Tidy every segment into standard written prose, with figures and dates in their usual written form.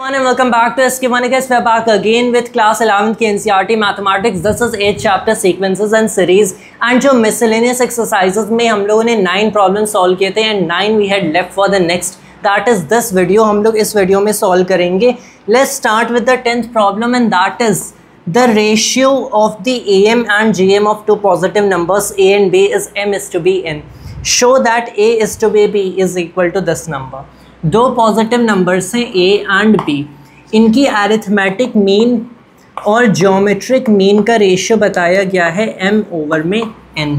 And welcome back to SK1. We're back again with class 11th के NCERT Mathematics. This is 8th chapter sequences and series. And जो miscellaneous exercises में हम लोगों ने 9 problems solve किए थे and 9 we had left for the next. That is this video. हम लोग इस वीडियो में solve करेंगे. Let's start with the 10th problem and that is the ratio of the AM and GM of two positive numbers A and B is M is to be N. Show that A is to be B is equal to this number. दो positive numbers हैं A and B, इनकी arithmetic mean और geometric mean का ratio बताया गया है M over में N,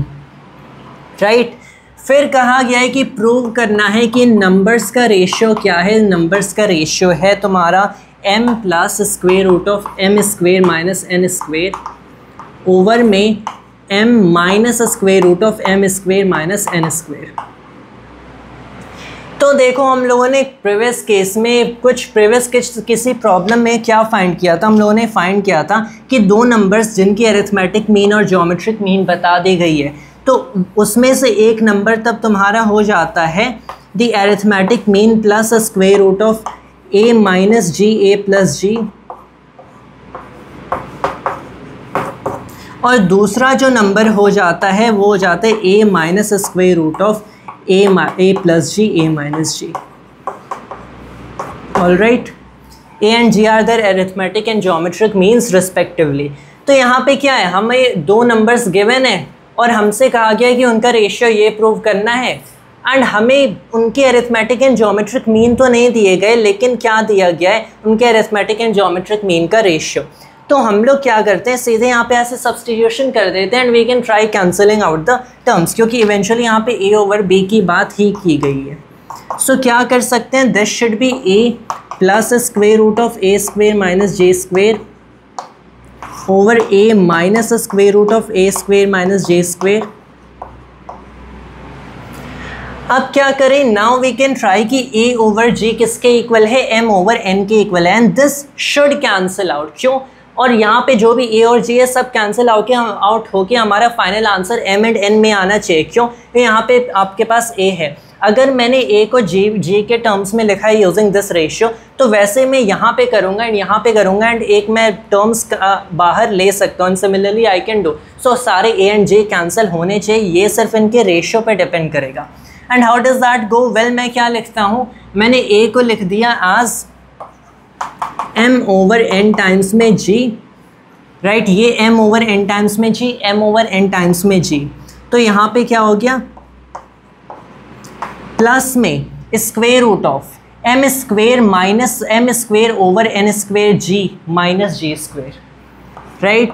right. फिर कहा गया है कि प्रूव करना है कि नंबर्स का रेशियो क्या है। नंबर्स का रेशियो है तुम्हारा M plus square root of M square minus N square over में M minus square root of M square minus N square. तो देखो हम लोगों ने प्रीवियस केस में किसी प्रॉब्लम में क्या फाइंड किया था। हम लोगों ने फाइंड किया था कि दो नंबर्स जिनकी अरिथमेटिक मीन और ज्योमेट्रिक मीन बता दी गई है, तो उसमें से एक नंबर तब तुम्हारा हो जाता है the arithmetic mean plus square root of a minus g a plus g, और दूसरा जो नंबर हो जाता है वो हो जाता है a minus square root of a plus g, a minus g. All right. A and g are their arithmetic and geometric means respectively. तो यहाँ पे क्या है, हमें दो नंबर्स गिवन है और हमसे कहा गया है कि उनका रेशियो ये प्रूव करना है एंड हमें उनके अरिथमेटिक एंड ज्योमेट्रिक मीन तो नहीं दिए गए, लेकिन क्या दिया गया है, उनके अरिथमेटिक एंड ज्योमेट्रिक मीन का रेशियो। तो हम लोग क्या करते हैं, सीधे यहाँ पे ऐसे सब्स्टिट्यूशन कर देते हैं and we can try cancelling out the terms, क्योंकि इवेंचुअली यहाँ पे a ओवर b की बात ही की गई है। सो क्या कर सकते हैं, this should be a plus square root of a square minus J square over a minus square root of a square minus J square. अब क्या करें, नाउ वी कैन ट्राई कि a ओवर g किसके equal है, m over n के equal है and this should cancel out. क्यों, और यहाँ पे जो भी a और g है सब कैंसिल आउट होके हमारा final answer m and n में आना चाहिए। क्यों, यहाँ पे आपके पास a है, अगर मैंने a को g के टर्म्स में लिखा है यूजिंग दिस रेशियो, तो वैसे मैं यहाँ पे करूँगा एंड यहाँ पे करूँगा एंड एक मैं टर्म्स बाहर ले सकता हूँ। सिमिलरली आई कैन डू, सो सारे a एंड g कैंसिल होने चाहिए, ये सिर्फ इनके रेशियो पे डिपेंड करेगा। And how does that go, well मैं क्या लिखता हूँ, मैंने a को लिख दिया as m over n times में g, राइट, ये m ओवर n टाइम्स में g, m over n times में g। तो यहाँ पे क्या हो गया, प्लस में square root of m square minus m square over n square g minus g square, right.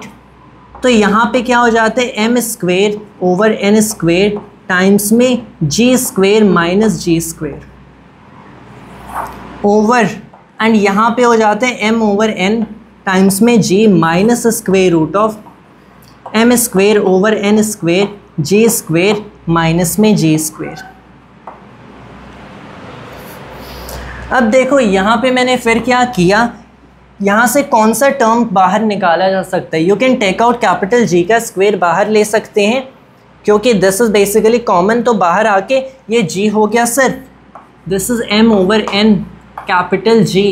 तो यहाँ पे क्या हो जाता है, m square over n square times में g square minus g square over, and यहाँ पे हो जाते हैं m ओवर n टाइम्स में g minus square root of m square over n square g square minus में g स्क्वेयर। अब देखो यहाँ पे मैंने फिर क्या किया, यहाँ से कौन सा टर्म बाहर निकाला जा सकता है, you can take out capital G का स्क्वेयर बाहर ले सकते हैं, क्योंकि दिस इज बेसिकली कॉमन, तो बाहर आके ये g हो गया सिर्फ, this is m over n capital G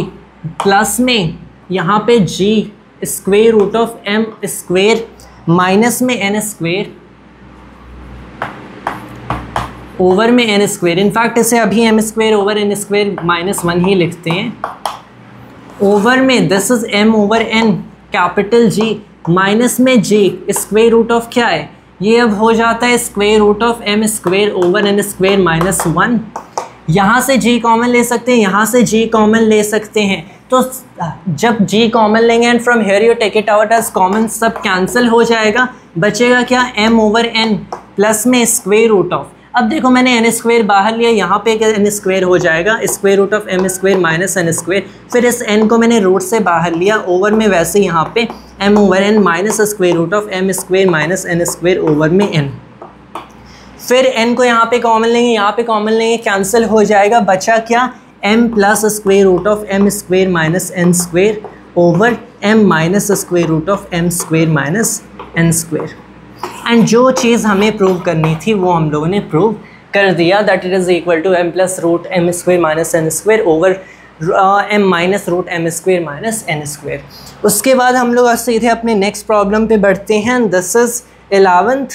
plus में यहाँ पे g square root of m square minus में n स्क्वेयर ओवर में n स्क्वेयर। इनफैक्ट इसे अभी m square over n square minus 1 ही लिखते हैं, ओवर में this is m over n capital G minus में g स्क्वेयर रूट ऑफ क्या है, ये अब हो जाता है square root of m square over n square minus 1। यहाँ से g कॉमन ले सकते हैं, यहाँ से g कॉमन ले सकते हैं, तो जब g कॉमन लेंगे and from here you take it out as common, सब कैंसिल हो जाएगा, बचेगा क्या, m ओवर n प्लस में स्क्वेयर रूट ऑफ, अब देखो मैंने n स्क्वेयर बाहर लिया, यहाँ पे n स्क्वेयर हो जाएगा square root of m square minus n square, फिर इस n को मैंने रूट से बाहर लिया, ओवर में वैसे यहाँ पे m over n minus square root of m square minus n square over में n, फिर n को यहाँ पे कॉमन लेंगे, यहाँ पे कॉमन लेंगे, कैंसिल हो जाएगा, बचा क्या, m plus square root of m square minus n square over m minus square root of m square minus n square. And जो चीज़ हमें प्रूव करनी थी वो हम लोगों ने प्रूव कर दिया, that it is equal to m plus root m square minus n square over m minus root M square minus N square. उसके बाद हम लोग सीधे अपने नेक्स्ट प्रॉब्लम पे बढ़ते हैं। This is 11th।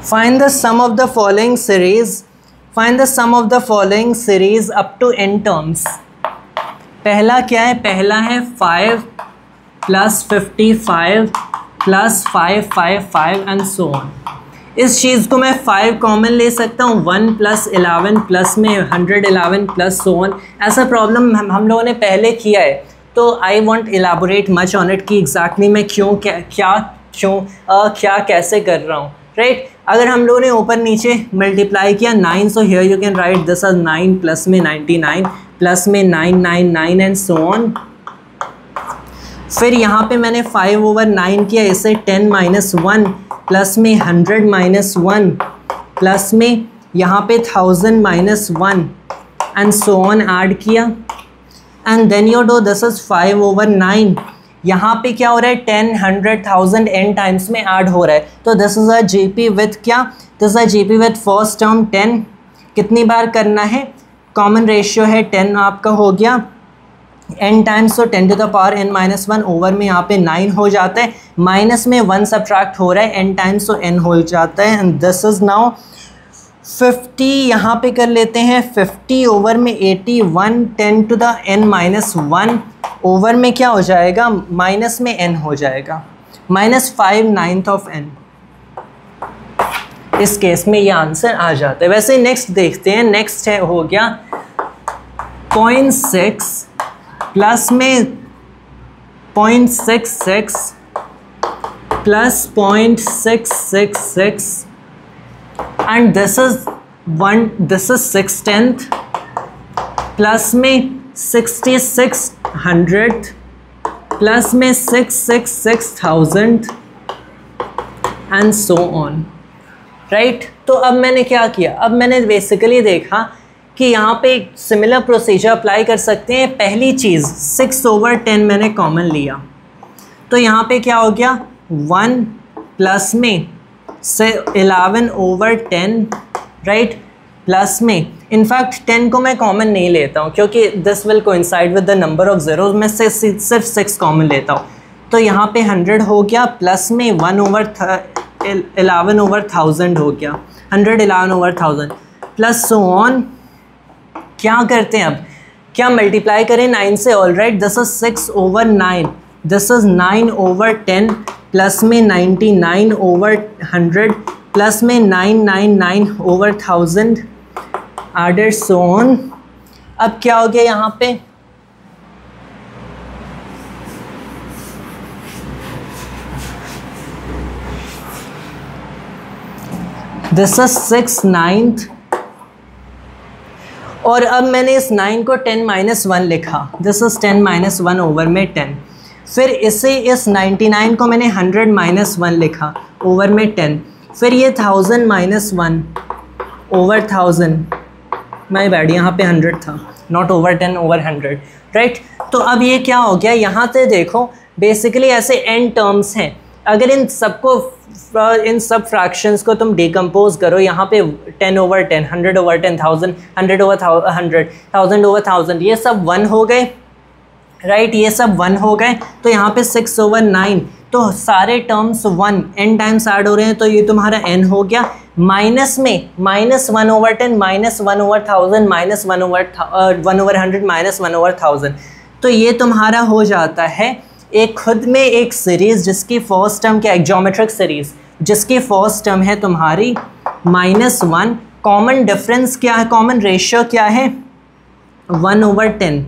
Find the sum of the following series. Find the sum of the following series up to n terms. पहला क्या है? पहला है 5 plus 55 plus 555 and so on. इस चीज़ को मैं 5 कॉमन ले सकता हूँ, 1 प्लस 11 प्लस में 111 प्लस सो ऑन। ऐसा प्रॉब्लम हम लोगों ने पहले किया है, तो I want elaborate much on it कि एग्जैक्टली मैं क्या कैसे कर रहा हूँ, राइट। अगर हम लोगों ने ऊपर नीचे मल्टीप्लाई किया 9, so here you can write this as 9 plus में 99 प्लस में 999 एंड सो ऑन। फिर यहाँ पे मैंने 5/9 किया, इसे 10 माइनस 1 प्लस में 100 माइनस 1 प्लस में यहाँ पे 1000 minus 1 and so on add किया। And then you do this is 5/9। यहाँ पे क्या हो रहा है? 10, 100, 1000 n टाइम्स में ऐड हो रहा है। तो this is a GP with क्या? This is a GP with first term 10। कितनी बार करना है? कॉमन रेशियो है 10 आपका हो गया n टाइम्स, तो 10 to the power n minus 1 over में यहाँ पे 9 हो जाता है, माइनस में 1 सब्ट्रैक्ट हो रहा है n टाइम्स, तो n हो जाता है। And this is now 50। यहाँ पे कर लेते हैं 50 ओवर में 81, 10 to the n minus 1 over में क्या हो जाएगा? माइनस में n हो जाएगा, -5/9 ऑफ n। इस केस में ये आंसर आ जाता है। वैसे नेक्स्ट देखते हैं। नेक्स्ट है हो गया 0.6 प्लस में 0.66 plus 0.666 and this is 6/10 plus में 6600 प्लस में 666,000 एंड सो ऑन, राइट। तो अब मैंने क्या किया? अब मैंने बेसिकली देखा कि यहाँ पे एक सिमिलर प्रोसीजर अप्लाई कर सकते हैं। पहली चीज़ 6/10 मैंने कॉमन लिया, तो यहाँ पे क्या हो गया? 1 प्लस में से 11/10, राइट, प्लस में इनफैक्ट 10 को मैं कॉमन नहीं लेता हूँ क्योंकि this will coincide with the number of zeros. मैं सिर्फ 6 कॉमन लेता हूँ, तो यहाँ पे 100 हो गया, प्लस में 1/11/1000 हो गया, 111/1000 प्लस सो ऑन। क्या करते हैं अब? क्या मल्टीप्लाई करें 9 से? All right, this is 6/9, this is 9/10 plus में 99/100 प्लस में 999/1000 एडेड सो ऑन। अब क्या हो गया यहाँ पे? दिस इज 6/9 और अब मैंने इस 9 को 10 माइनस 1 लिखा, दिस इज 10 माइनस 1 ओवर में 10। फिर इसे इस 99 को मैंने 100 माइनस 1 लिखा ओवर में 10। फिर ये 1000 माइनस 1 ओवर 1000, माय बैड, यहाँ पे 100 था, नॉट ओवर 10, ओवर 100, राइट। तो अब ये क्या हो गया? यहाँ से देखो बेसिकली ऐसे n टर्म्स हैं। अगर इन सब फ्रैक्शंस को तुम डिकम्पोज करो, यहाँ पे 10/10, 100/10, 1000, 100/100, 1000/1000, ये सब 1 हो गए, राइट, ये सब 1 हो गए। तो यहाँ पे 6/9, तो सारे टर्म्स 1 n टाइम्स ऐड हो रहे हैं, तो ये तुम्हारा n हो गया। माइनस में -1/10, -1/1000, -1/100, -1/1000, तो ये तुम्हारा हो जाता है एक खुद में एक सीरीज़ जिसकी फर्स्ट टर्म क्या है? ज्योमेट्रिक सीरीज़ जिसकी फर्स्ट टर्म है तुम्हारी -1। कॉमन डिफरेंस क्या है? कॉमन रेशियो क्या है? 1/10।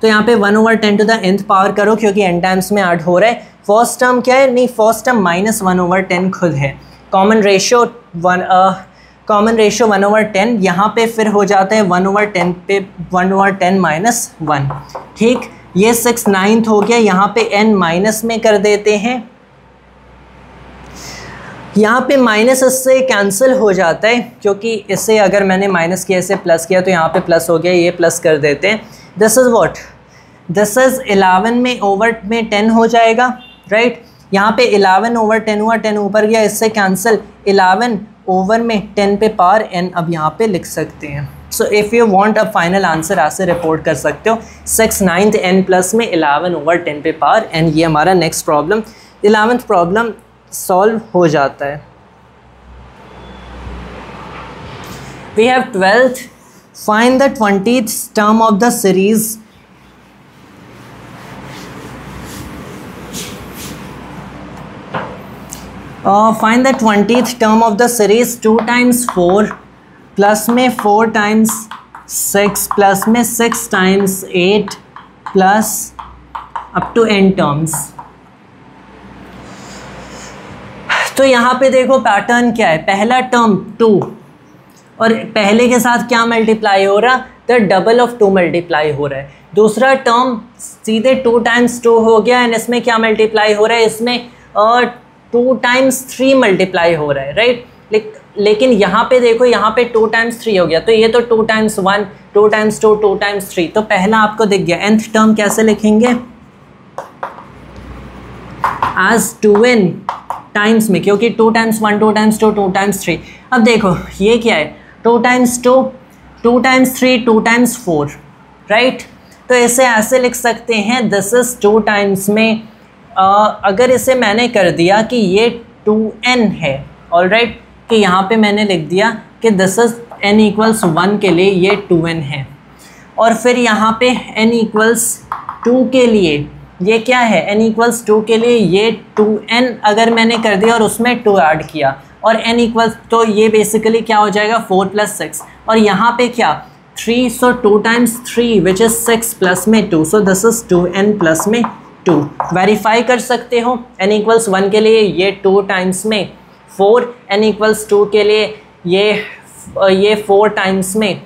तो यहाँ पे 1/10 टू द nth पावर करो क्योंकि n टाइम्स में ऐड हो रहा है। फर्स्ट टर्म क्या है? नहीं, फर्स्ट टर्म -1/10 खुद है। कॉमन रेशियो 1/10, यहाँ पे फिर हो जाता है 1/10 पे 1/10 माइनस 1, ठीक। ये 6/9 हो गया, यहाँ पे n माइनस में कर देते हैं, यहाँ पे माइनस इससे कैंसिल हो जाता है क्योंकि इससे अगर मैंने माइनस किया इसे प्लस किया तो यहाँ पे प्लस हो गया, ये प्लस कर देते हैं। This is what? This is 11 में ओवर में 10 हो जाएगा, राइट। यहाँ पे 11 ओवर 10 हुआ, 10 ऊपर गया, इससे कैंसिल, 11 ओवर में 10 पे पावर n अब यहाँ पे लिख सकते हैं। So if you want a final answer ऐसे रिपोर्ट कर सकते हो 6/9 n प्लस में 11 ओवर 10 पे पावर n। ये हमारा next problem 11th problem solve हो जाता है। We have 12th, find the 20th term of the series. Find the 20th term of the series 2 times 4 plus में 4 टाइम्स 6 प्लस में 6 times 8 plus up to n terms. तो यहाँ पे देखो pattern क्या है, पहला टर्म 2 और पहले के साथ क्या मल्टीप्लाई हो रहा, द डबल ऑफ 2 मल्टीप्लाई हो रहा है। दूसरा टर्म सीधे 2 टाइम्स 2 हो गया एंड इसमें क्या मल्टीप्लाई हो रहा है, इसमें 2 टाइम्स 3 मल्टीप्लाई हो रहा है, राइट। लेकिन यहाँ पे देखो, यहाँ पे 2 टाइम्स 3 हो गया, तो ये तो 2 टाइम्स 1, 2 टाइम्स 2, 2 टाइम्स 3, तो पहला आपको दिख गया। nth टर्म कैसे लिखेंगे, एज 2n टाइम्स में, क्योंकि 2 टाइम्स 1, 2 टाइम्स 2, 2 टाइम्स 3। अब देखो ये क्या है, 2 टाइम्स 2, 2 टाइम्स 3, 2 टाइम्स 4, राइट। तो इसे ऐसे लिख सकते हैं, दिस इज 2 टाइम्स में अगर इसे मैंने कर दिया कि ये 2n है, ऑल राइट, कि यहाँ पे मैंने लिख दिया कि दिस इज n इक्वल्स 1 के लिए ये 2n है, और फिर यहाँ पे n इक्वल्स 2 के लिए ये क्या है, n इक्वल्स 2 के लिए ये 2n अगर मैंने कर दिया और उसमें 2 ऐड किया, और n इक्वल्स, तो ये बेसिकली क्या हो जाएगा 4 + 6, और यहाँ पे क्या 3, सो 2 टाइम्स 3 विच इज़ 6 प्लस में 2, so this is 2n plus में 2। वेरीफाई कर सकते हो, n इक्वल्स 1 के लिए ये 2 टाइम्स में 4, n इक्वल्स 2 के लिए ये 4 टाइम्स में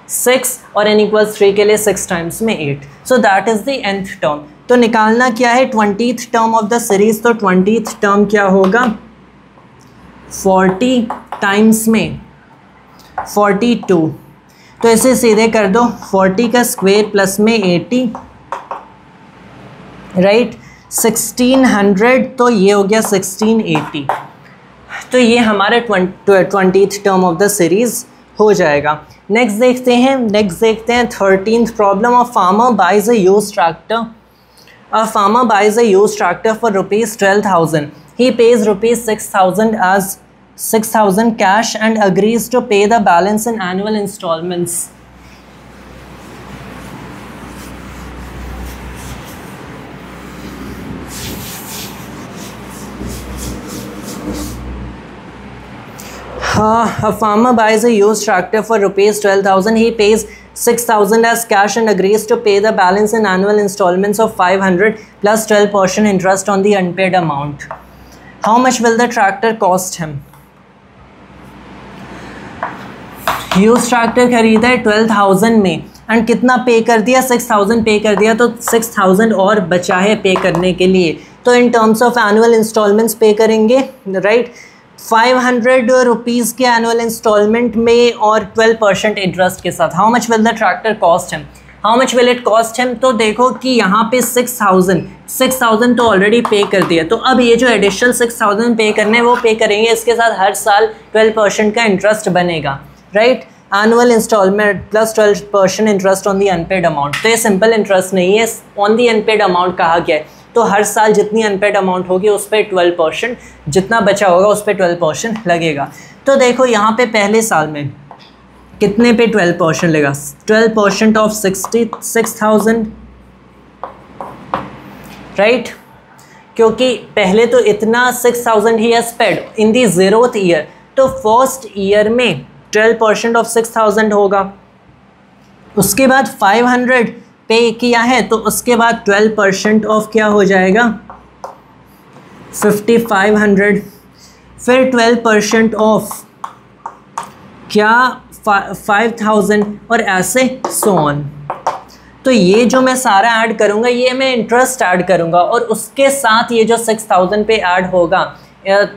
6, और n इक्वल्स 3 के लिए 6 टाइम्स में 8। So that is the nth term. तो निकालना क्या है 20th term of the series, तो 20th टर्म क्या होगा 40 टाइम्स में 42, तो इसे सीधे कर दो 40 का स्क्वायर प्लस में 80, राइट 1600, तो ये हो गया 1680। तो ये हमारा 20th term of the series हो जाएगा। नेक्स्ट देखते हैं 13th problem. A farmer buys a used tractor. A farmer buys a used tractor for rupees 12,000. He pays rupees 6,000 as 6,000 cash and agrees to pay the balance in annual installments. A farmer buys a used tractor for rupees 12,000. He pays 6,000 as cash and agrees to pay the balance in annual installments of 500 plus 12% interest on the unpaid amount. How much will the tractor cost him? Used tractor खरीदा है 12,000 में and कितना पे कर दिया, 6,000 पे कर दिया, तो 6,000 और बचा है पे करने के लिए, तो in terms of annual installments pay करेंगे, राइट 500 रुपीज़ के एनुअल इंस्टॉलमेंट में और 12% इंटरेस्ट के साथ। How much will the tractor cost him, how much will it cost him, तो देखो कि यहाँ पे 6,000 तो ऑलरेडी पे कर दिया, तो अब ये जो एडिशनल 6,000 पे करने हैं वो पे करेंगे, इसके साथ हर साल 12% का इंटरेस्ट बनेगा, right annual installment plus 12% interest on the unpaid amount. तो ये सिंपल इंटरेस्ट नहीं है, ऑन दी अनपेड अमाउंट कहा गया है, तो हर साल जितनी अनपेड अमाउंट होगी उस पर 12%, जितना बचा होगा उस पर 12% लगेगा। तो देखो यहाँ पे पहले साल में कितने पे 12% लेगा, 12% ऑफ 66,000, राइट, क्योंकि पहले तो इतना 6,000 ही है स्पेड इन दी 0th ईयर, तो फर्स्ट ईयर में 12% ऑफ 6,000 होगा, उसके बाद 500 पे किया है तो उसके बाद 12% ऑफ क्या हो जाएगा 5,500, फिर 12% ऑफ क्या 5,000 और ऐसे सो ऑन। तो ये जो मैं सारा ऐड करूँगा ये मैं इंटरेस्ट ऐड करूँगा और उसके साथ ये जो 6,000 पे ऐड होगा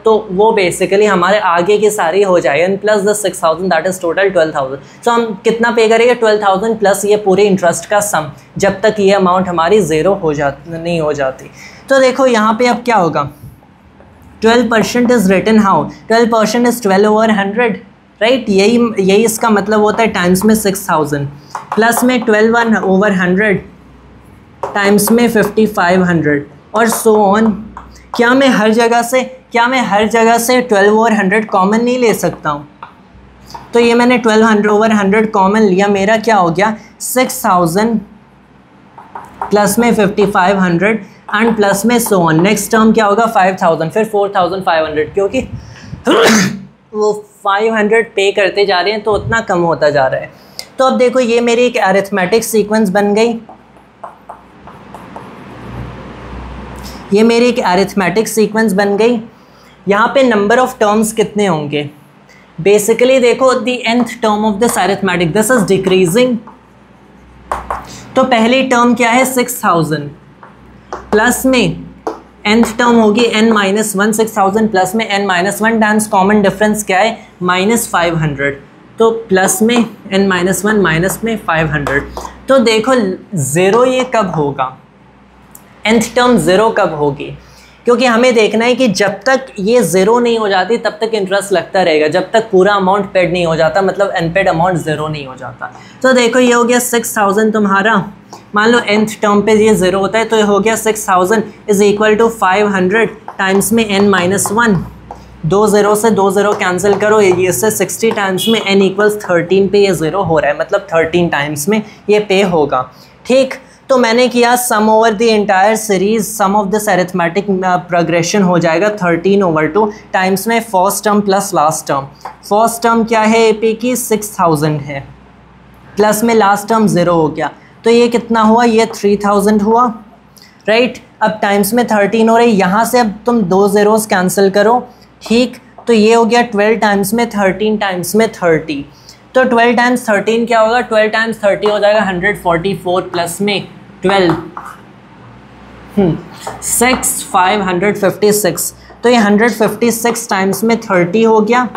तो वो बेसिकली हमारे आगे की सारी हो जाएगी and plus the 6,000 that is total 12,000। सो हम कितना पे करेंगे 12,000 प्लस ये पूरे इंटरेस्ट का सम, जब तक ये अमाउंट हमारी ज़ीरो नहीं हो जाती। तो देखो यहाँ पे अब क्या होगा 12% is written how, 12% is 12/100, right. यही इसका मतलब होता है, टाइम्स में 6000 प्लस में 12/100 टाइम्स में 5500 और सो ऑन। क्या मैं हर जगह से 12/100 कॉमन नहीं ले सकता हूँ? तो ये मैंने 12/100 कॉमन लिया, मेरा क्या हो गया 6000 प्लस में 5500 एंड प्लस में सो ऑन। नेक्स्ट टर्म क्या होगा 5000, फिर 4500, क्योंकि वो 500 पे करते जा रहे हैं तो उतना कम होता जा रहा है। तो अब देखो ये मेरी एक अरिथमेटिक सीक्वेंस बन गई, ये मेरी एक अरिथमेटिक सीक्वेंस बन गई। यहाँ पे नंबर ऑफ टर्म्स कितने होंगे? बेसिकली देखो the nth term of this arithmetic, this is decreasing. तो पहली टर्म क्या है 6000 प्लस में nth टर्म होगी n-1, 6000 प्लस में n-1 टाइम्स कॉमन डिफरेंस क्या है -500, तो प्लस में n-1 माइनस में 500। तो देखो ज़ीरो ये कब होगा, nth टर्म ज़ीरो कब होगी? क्योंकि हमें देखना है कि जब तक ये ज़ीरो नहीं हो जाती तब तक इंटरेस्ट लगता रहेगा, जब तक पूरा अमाउंट पेड नहीं हो जाता, मतलब अनपेड अमाउंट ज़ीरो नहीं हो जाता। तो देखो ये हो गया 6000 तुम्हारा, मान लो nth टर्म पे ये ज़ीरो होता है तो ये हो गया 6000 इज इक्वल टू 500 टाइम्स में n-1, 2 ज़ीरो से 2 ज़ीरो कैंसिल करो, ये से 60 टाइम्स में n = 13 पे ये ज़ीरो हो रहा है, मतलब 13 टाइम्स में ये पे होगा, ठीक। तो मैंने किया sum over the entire series, sum of this arithmetic progression हो जाएगा 13/2 टाइम्स में first term plus last term. First term क्या है एपी की 6000 है, प्लस में लास्ट टर्म ज़ीरो हो गया, तो ये कितना हुआ, ये 3000 हुआ, राइट। अब टाइम्स में 13 हो रही, यहाँ से अब तुम 2 ज़ीरोज़ कैंसिल करो, ठीक। तो ये हो गया 12 टाइम्स में 13 टाइम्स में 30, तो 12 टाइम्स 13 क्या होगा, 12 टाइम्स 30 हो जाएगा 144 प्लस में 12 6 556, तो ये 156 टाइम्स में 30 हो गया,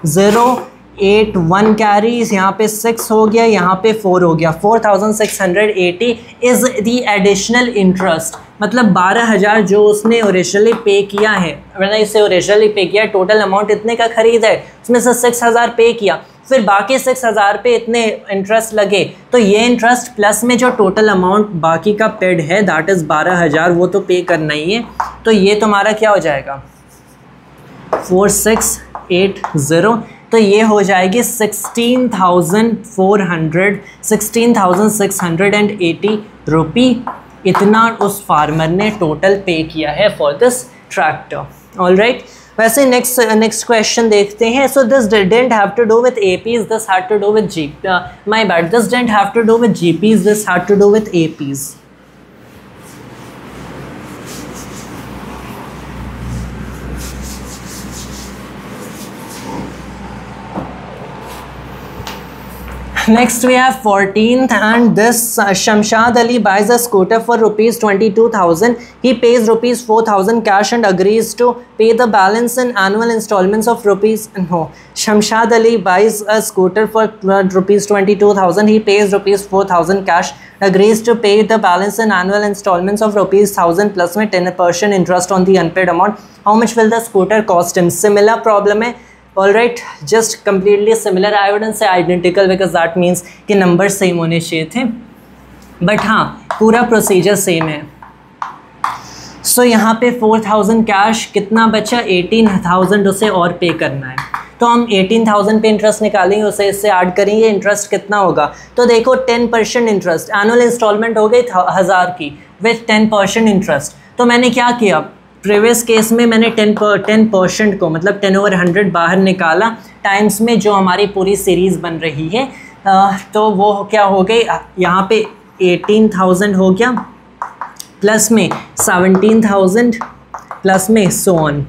081 कैरीज, यहाँ पे 6 हो गया, यहाँ पे 4 हो गया, 4680 इज़ दी एडिशनल इंटरेस्ट, मतलब 12000 जो उसने ओरिजिनली पे किया है, मैंने इसे ओरिजिनली पे किया, टोटल अमाउंट इतने का खरीदा है, उसमें से 6000 पे किया, फिर बाकी 6000 पे इतने इंटरेस्ट लगे, तो ये इंटरेस्ट प्लस में जो टोटल अमाउंट बाकी का पेड है दैट इज़ 12000, वो तो पे करना ही है, तो ये तुम्हारा क्या हो जाएगा 4680, तो ये हो जाएगी 16,680 रुपी, इतना उस फार्मर ने टोटल पे किया है for this tractor. All right, वैसे नेक्स्ट क्वेश्चन देखते हैं। So this didn't have to do with APs, this had to do with my bad, this didn't have to do with GPs, this had to do with APs। Next we have 14th, and this Shamshad Ali buys a scooter for rupees 22,000. He pays rupees 4,000 cash and agrees to pay the balance in annual installments of rupees. No, Shamshad Ali buys a scooter for rupees 22,000. He pays rupees 4,000 cash, agrees to pay the balance in annual installments of rupees 1,000 plus में 10% interest on the unpaid amount. How much will the scooter cost him? Similar problem है. All right, just completely similar. I wouldn't say identical because that means कि number same होने चाहिए थे, but हाँ पूरा procedure same है। सो यहाँ पे 4000 कैश, कितना बचा 18,000 उसे और पे करना है, तो हम 18,000 पे इंटरेस्ट निकालेंगे, उसे इससे ऐड करेंगे, इंटरेस्ट कितना होगा, तो देखो 10% इंटरेस्ट, एनुअल इंस्टॉलमेंट हो गई 1000 की विथ 10% इंटरेस्ट। तो मैंने क्या किया, प्रीवियस केस में मैंने 10% को मतलब 10/100 बाहर निकाला, टाइम्स में जो हमारी पूरी सीरीज़ बन रही है, तो वो क्या हो गई, यहाँ पे 18,000 हो गया, प्लस में 17,000 प्लस में सो ऑन,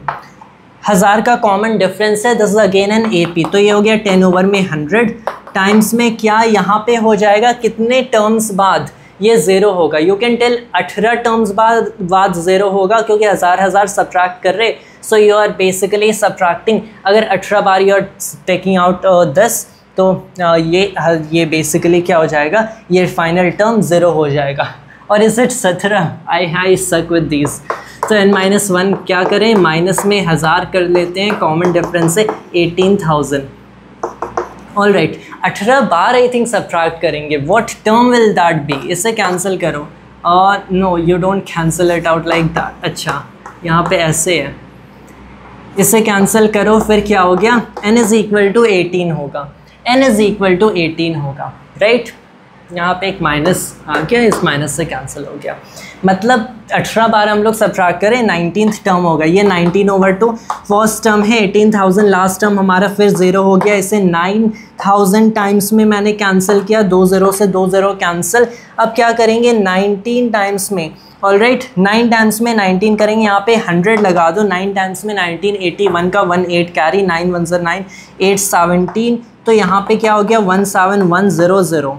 1000 का कॉमन डिफरेंस है, this is again an AP, तो ये हो गया 10/100 टाइम्स में क्या यहाँ पे हो जाएगा, कितने टर्म्स बाद ये ज़ीरो होगा, यू कैन टेल 18 टर्म्स बाद ज़ीरो होगा, क्योंकि 1000 सब्ट्रैक्ट कर रहे, so you are basically subtracting, अगर 18 बार यू आर टेकिंग आउट 10, तो ये बेसिकली क्या हो जाएगा, ये फाइनल टर्म ज़ीरो हो जाएगा। और इज़ इट 17? आई सक विद दीज। तो n-1 क्या करें, माइनस में 1000 कर लेते हैं, कॉमन डिफरेंस है 18,000। ऑल राइट, 18 बार आई थिंक सब्ट्रैक्ट करेंगे, what term will that be, इसे कैंसिल करो। No you don't cancel it out like that. अच्छा यहाँ पे ऐसे है, इसे कैंसिल करो, फिर क्या हो गया, n इज़ इक्वल टू 18 होगा, n इज़ इक्वल टू 18 होगा, राइट। यहाँ पे एक माइनस आ गया, इस माइनस से कैंसिल हो गया, मतलब 18 बार हम लोग सब्ट्रैक्ट करें 19th टर्म होगा, ये 19/2 फर्स्ट टर्म है, 18,000 लास्ट टर्म हमारा, फिर 0 हो गया, इसे 9,000 टाइम्स में मैंने कैंसिल किया, 2 0 से 2 0 कैंसिल। अब क्या करेंगे 19 टाइम्स में, ऑल राइट 9 टाइम्स में 19 करेंगे, यहाँ पे 100 लगा दो, 9 टाइम्स में 19, 81 का 18 कैरी, 9 1 9, 8 17, तो यहाँ पे क्या हो गया 17100,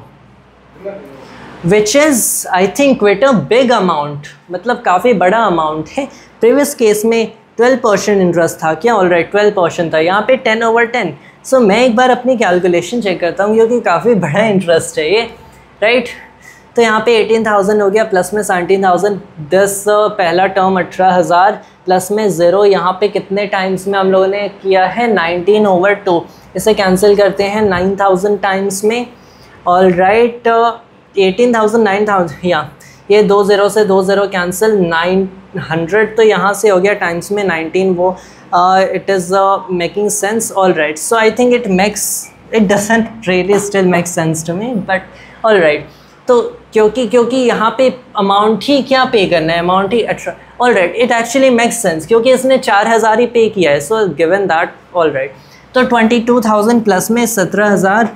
which is I think quit a big amount, मतलब काफ़ी बड़ा अमाउंट है। प्रीवियस केस में 12% इंटरेस्ट था क्या, ऑल राइट 12% था, यहाँ पे 10/10। सो मैं एक बार अपनी कैलकुलेशन चेक करता हूँ क्योंकि काफ़ी बड़ा इंटरेस्ट है ये, राइट। तो यहाँ पे 18,000 हो गया, प्लस में 17,000, 10 पहला टर्म 18,000 प्लस में 0, यहाँ पे कितने टाइम्स में हम लोगों ने किया है 19/2, इसे कैंसिल करते हैं 9,000 टाइम्स में, ऑल राइट 18,000 9,000, या ये 2 0 से 2 0 कैंसिल, 900 तो यहाँ से हो गया टाइम्स में 19, वो it is making sense, all right. So I think it doesn't really still make sense to me, but all right. तो क्योंकि यहाँ पे अमाउंट ही क्या पे करना है, amount he 18, all right it actually makes sense क्योंकि इसने 4,000 ही पे किया है, so given that, all right. तो 22,000 प्लस में 17,000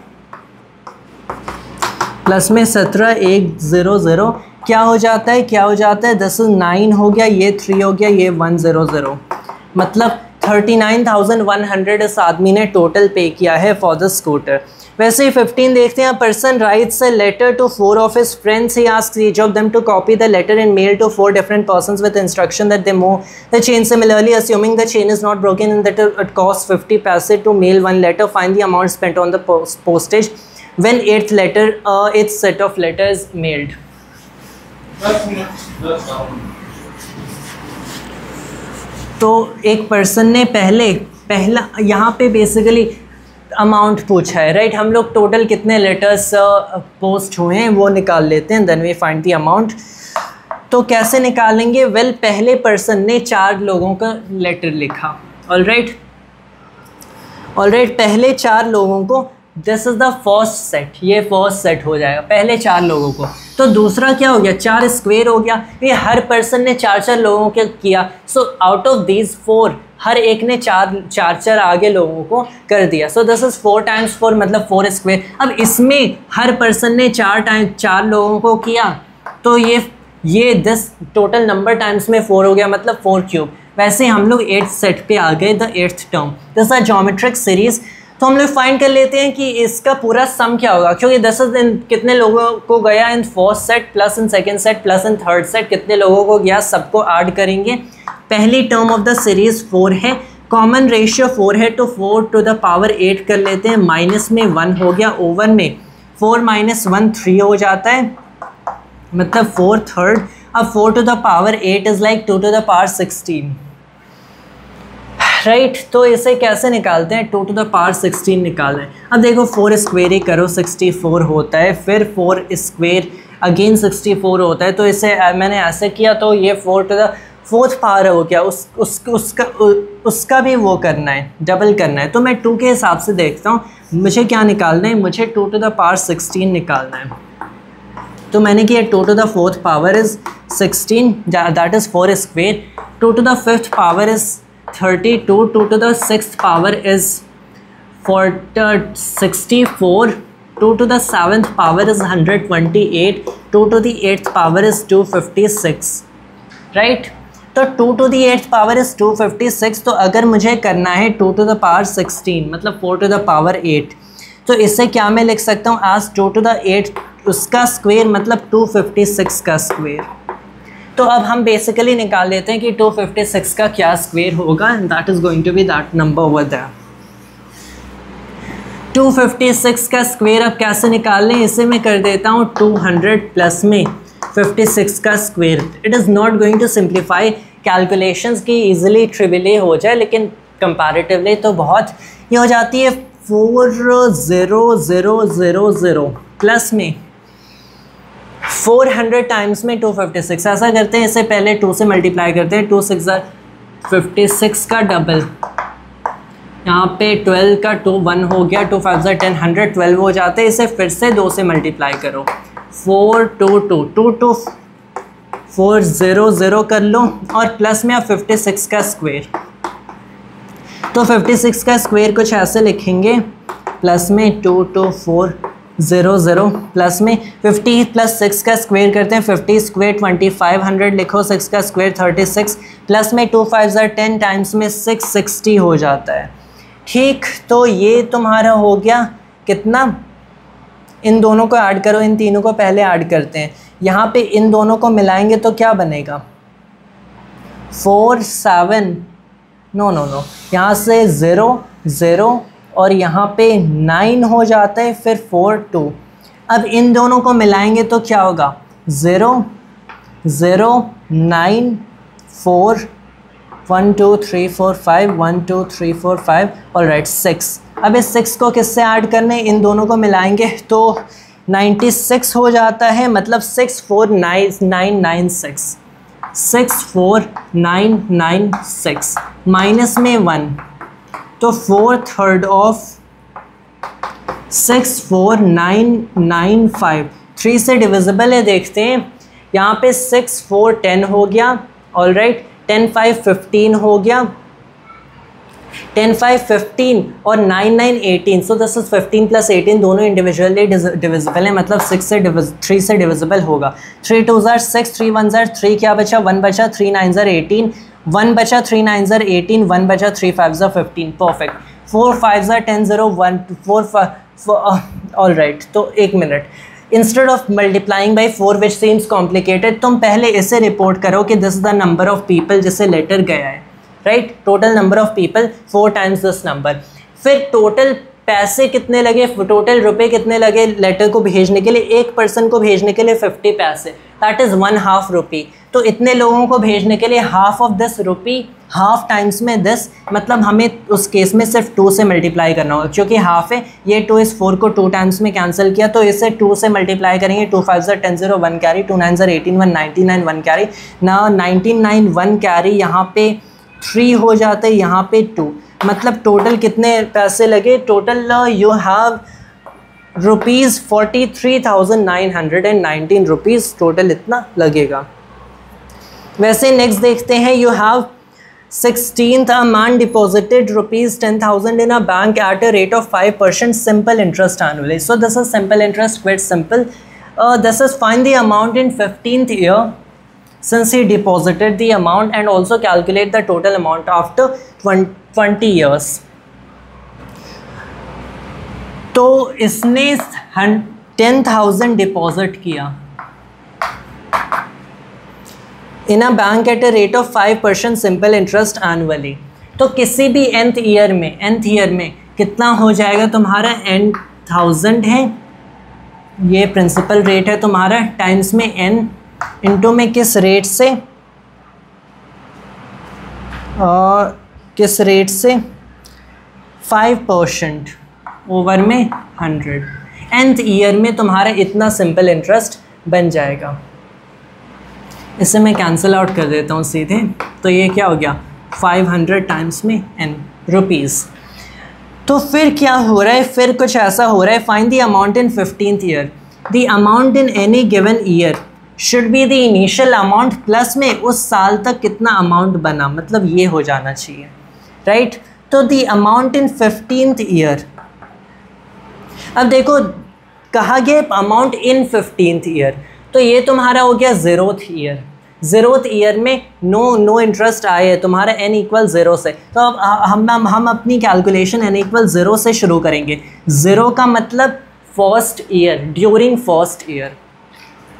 प्लस में 17,100 क्या हो जाता है, क्या हो जाता है, 10 9 हो गया, ये 3 हो गया, ये 100, मतलब 39,100 इस आदमी ने टोटल पे किया है फॉर द स्कूटर। वैसे ही 15 देखते हैं, person writes a letter to 4 of his friends, he asks each of them to copy the letter and mail to 4 different persons with instruction that they move the chain similarly, assuming the chain is not broken and that it costs 50 paise to mail one letter, find the amount spent on the postage when 8th letter 8th set of letters mailed। तो एक person ने पहला यहाँ पे basically amount पूछा है, right. हम लोग टोटल कितने लेटर्स पोस्ट हुए हैं वो निकाल लेते हैं, then we find the amount. तो कैसे निकालेंगे, वेल पहले पर्सन ने 4 लोगों का लेटर लिखा, ऑल राइट पहले 4 लोगों को, this is the first set, ये फर्स्ट सेट हो जाएगा पहले 4 लोगों को। तो दूसरा क्या हो गया, 4 स्क्वायर हो गया, ये हर पर्सन ने 4 लोगों के किया, सो आउट ऑफ दीज 4 हर एक ने 4 आगे लोगों को कर दिया, सो दिस इज़ 4 times 4 मतलब 4 स्क्वायर। अब इसमें हर पर्सन ने 4 लोगों को किया, तो ये 10 टोटल नंबर टाइम्स में 4 हो गया, मतलब 4 क्यूब। वैसे हम लोग 8th सेट पे आ गए, the 8th term, this are geometric series. तो हम लोग फाइंड कर लेते हैं कि इसका पूरा सम क्या होगा, क्योंकि 10 कितने लोगों को गया in first set plus in second set plus in third set, कितने लोगों को गया, सबको ऐड करेंगे। पहली टर्म ऑफ द सीरीज 4 है, कॉमन रेशियो 4 है, तो 4 to the power 8 कर लेते हैं, माइनस में 1 हो गया, ओवर में 4 - 1 3 हो जाता है, मतलब 4/3। अब 4 to the power 8 is like 2 to the power 16, right. तो इसे कैसे निकालते हैं, 2 to the power 16 निकालना है। अब देखो 4 स्क्वेयर ही करो, 64 होता है, फिर 4 स्क्वेयर अगेन 64 होता है, तो इसे मैंने ऐसे किया, तो ये 4 to the 4th पावर हो गया, उसका भी वो करना है, डबल करना है। तो मैं 2 के हिसाब से देखता हूँ मुझे क्या निकालना है, मुझे 2 to the power 16 निकालना है। तो मैंने किया 2 to the 4th power is 16, that is 4 square, 2 to the 5th power is 32, 2 to the 6th power is 64, 2 to the 7th power is 128, 2 to the 8th power is 256, right. तो 2 to the 8th power is 256, तो अगर मुझे करना है 2 to the power 16 मतलब 4 to the power 8, तो इससे क्या मैं लिख सकता हूँ, आज 2 to the 8 उसका स्क्वेयर मतलब 256 का स्क्वेयर। तो अब हम बेसिकली निकाल लेते हैं कि 256 का क्या स्क्वेयर होगा, and that is going to be that number over there. 256 का स्क्वेयर अब कैसे निकाल लें, इसे मैं कर देता हूँ 200 प्लस में 56 का square. It is not going to simplify, calculations की ईजिली ट्रिवियली हो जाए, लेकिन कंपैरेटिवली तो बहुत ये हो जाती है। 4000 प्लस में 400 टाइम्स में 256। ऐसा करते हैं, इससे पहले 2 से मल्टीप्लाई करते हैं। 2 6 56 का डबल, यहाँ पे 12 का 2 1 हो गया, 2 5 10 112 हो जाते हैं। इसे फिर से 2 से मल्टीप्लाई करो, 422 400 कर लो, और प्लस में आप 56 का स्क्वायर। तो 56 का स्क्वायर कुछ ऐसे लिखेंगे, प्लस में 22400, प्लस में 50 प्लस 6 का स्क्वायर करते हैं, 50 स्क्वायर 2500 लिखो, 6 का स्क्वायर 36, प्लस में 2 5 10 टाइम्स में 660 हो जाता है। ठीक, तो ये तुम्हारा हो गया कितना, इन दोनों को ऐड करो, इन तीनों को पहले ऐड करते हैं। यहाँ पे इन दोनों को मिलाएंगे तो क्या बनेगा, 4 7 नो, यहाँ से 0 0 और यहाँ पे 9 हो जाता है, फिर 4 2। अब इन दोनों को मिलाएंगे तो क्या होगा, 0 0 9 4 1 2 3 4 5 1 2 3 4 5 ऑलराइट 6। अब इस 6 को किससे ऐड करने, इन दोनों को मिलाएंगे तो 96 हो जाता है, मतलब 64996 64996 माइनस में 1, तो 4/3 ऑफ 64995 3 से डिविजिबल है, देखते हैं। यहाँ पे 6 4 10 हो गया, ऑलराइट 10 5 15 हो गया, 10 5 15 और 9 9 18, सो दिस इज 15 प्लस 18, दोनों इंडिविजुअली डिविजिबल है, मतलब 3 से डिविजिबल होगा। 3 2 6, 3 1 3, क्या बचा 1 बचा, 3 9 18, 1 बचा, 3 9 18, 1 बचा, 3 5 15, परफेक्ट। 4 5 10 0 1 4 all right. तो एक minute, instead of multiplying by 4 which seems complicated, तुम पहले इसे रिपोर्ट करो कि this is the number of people जिसे लेटर गया है, right, total number of people 4 times this number. फिर टोटल पैसे कितने लगे, टोटल रुपए कितने लगे लेटर को भेजने के लिए, एक पर्सन को भेजने के लिए 50 पैसे, दैट इज़ 1/2 रुपी। तो इतने लोगों को भेजने के लिए half of this rupee, half times में दिस, मतलब हमें उस केस में सिर्फ 2 से मल्टीप्लाई करना होगा, क्योंकि हाफ है, ये 2 इस 4 को 2 टाइम्स में कैंसिल किया, तो इसे 2 से मल्टीप्लाई करेंगे। 2 5 10 0 1 कैरी, 2 9 18 1 99 1 कैरी, ना 99 1 कैरी, यहाँ पे 3 हो जाते, यहाँ पे 2, मतलब टोटल कितने पैसे लगे, total you have rupees 43,919 rupees total इतना लगेगा। वैसे नेक्स्ट देखते हैं, you have 16th amount deposited rupees 10,000 in a bank at a rate of 5% simple interest annually. So this is simple interest, quite simple. This is find the amount in 15th year since he deposited the amount and also calculate the total amount after 20 years. तो इसने 10,000 deposit किया in a bank at a rate of 5% simple interest annually. तो किसी भी nth year में कितना हो जाएगा तुम्हारा, n1000 है, ये प्रिंसिपल रेट है तुम्हारा, टाइम्स में n, इंटू में किस रेट से, किस रेट से 5% ओवर में 100, nth ईयर में तुम्हारा इतना सिंपल इंटरेस्ट बन जाएगा। इसे मैं कैंसिल आउट कर देता हूँ सीधे, तो ये क्या हो गया 500 टाइम्स में n रुपीज़। तो फिर क्या हो रहा है, फिर कुछ ऐसा हो रहा है, find the amount in 15th year, the amount in any given year should be the initial amount plus में उस साल तक कितना अमाउंट बना, मतलब ये हो जाना चाहिए, राइट। तो the amount in 15th year, अब देखो कहा गया अमाउंट इन 15th ईयर, तो ये तुम्हारा हो गया 0th ईयर। 0th ईयर में नो इंटरेस्ट आए है तुम्हारा n = 0 से, तो अब हम अपनी कैलकुलेशन n = 0 से शुरू करेंगे। 0 का मतलब first year, during first year,